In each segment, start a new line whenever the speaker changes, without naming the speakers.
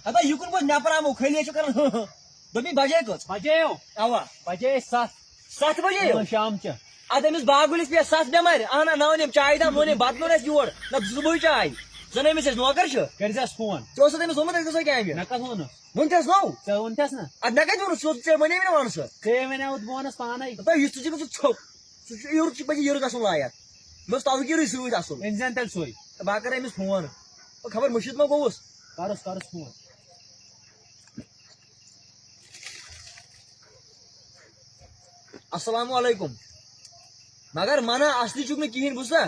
Hata yukun bos nyapar amu kheli acho karan domi baje ko
بجے ہو
awa
بجے 7
7 baje
شام چ
adamis bagulis pe 7 bemar ana naonim chai da monim batlones yor na zubuy chai zanemis es nokar sho
کرزس phone
chosa demis omad ko kya ami
نکس ونس
muntas no
ژٕ ووٚنتھس نا
ad nakat wonu so che monim na wonu so
ژےٚ وَنیٛاوُتھ بہٕ وَنس پانے
ta yistu ji ko chok yor chi baje yor gasun layak bas taw ki ru su asul
أنۍ زن تیٚلہِ سُے
ba kar emis phone khabar mushid ma gos
کرُس کرُس phone
السلام علیکم مگر مانا اصلی چک نا کہین بوزا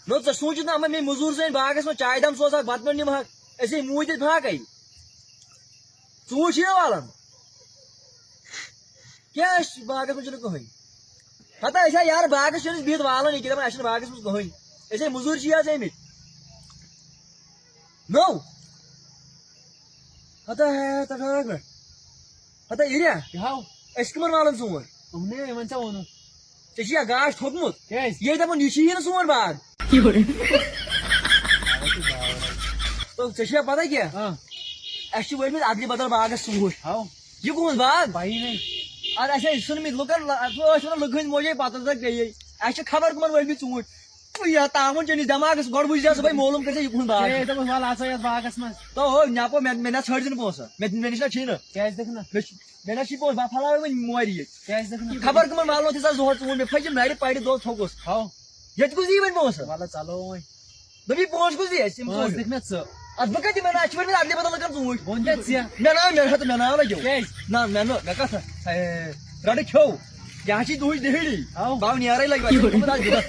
نو ژٕ سوٗنچِتھ نا مے مزور سن باغس منٛز چاے دام سوزہاکھ بتہٕ پٮ۪ٹھ نِمہاکھ أسے موٗدۍ دِتھ پھاکے ژوٗنٛٹھۍ چھِی والان کیٛاہ اَسہِ باغس منٛز چھُنہٕ کٕہٕنۍ ہتا أسۍ ہا یارٕ باغس چھِنہٕ أسۍ بِہِتھ والان یہِ کہِ دپان اَسہِ چھُنہٕ باغس منٛز کٕہٕنۍ أسے مزوٗرۍ چھِ حظ آمٕتۍ نو ہتا ہتا ٹھاک پٮ۪ٹھ ہتا ایریا
یہِ ہاو
أسۍ کٕمن والان ژوٗنٛٹھۍ
دوٚپُن ہے وۄنۍ ژےٚ ووٚنُتھ
ژےٚ چھُیا گاش تھوٚکمُت
کیٛازِ
یہ دپان یہ چھی نا سون باغ تو ژےٚ پتہ کیا
ہاں
اَسہِ چھِ ؤرمٕتۍ ادلہِ بدل باغس ژوٗنٛٹھۍ
ہاو
یہِ کُہُنٛد باغ
پایی نہیں
ادٕ اَسہِ ٲسۍ ژھٕنمٕتۍ لُکن ٲسۍ ونان لُکہٕ ہٕنٛدۍ موجے پتہٕ تک بیٚیہِ اَسہِ چھِ خبر کٕمن ؤرمٕتۍ ژوٗنٛٹھۍ یا تاوُن چٲنِس دٮ۪ماغس گۄڈٕ بوٗزۍ زِ صُبحٲے معلوٗم کٔرۍ زِ یہِ کُہُنٛد باغ
ہے
چھُ
دوٚپُس وَلہٕ اژو یتھ باغس منٛز
تو ہو نٮ۪پو مےٚ نہ ژھٲنٛڈۍ زِ نہٕ پونٛسہٕ مےٚ نِش نہ چھی نہٕ
کیٛازِ دِکھ نہٕ
مےٚ نہ چھی پونٛسہٕ بہٕ پھلاوے وۄنۍ مورِ ییٚتہِ
کیٛازِ دِکھ نہٕ
خبر کٕمن معلوٗم تیٖژاہ زُہر ژوٗنٛٹھۍ مےٚ پھچِم نرِ پرِ دۄہ تھوٚکُس
ہاو
ییٚتہِ کُس دی وۄنۍ پونٛسہٕ
وَلہٕ چلو وۄنۍ
دوٚپ یہِ پونٛسہٕ کُس دی اَسہِ یِم
پانٛژھ
ژوٗنٛٹھۍ
دِکھ مےٚ ژٕ
ادٕ بہٕ کتہِ دِمہٕ اَسہِ چھِ ؤرمٕتۍ ادلہِ بدل لُکن ژوٗنٛٹھۍ
ووٚن ژےٚ ژےٚ
مےٚ ناو لگیو
کیٛازِ
نہ مےٚ کتھ رٹہٕ کھیو کیٛاہ چھی تُہٕنٛز دِہِڑی
ہاو
باو نیرے لگہِ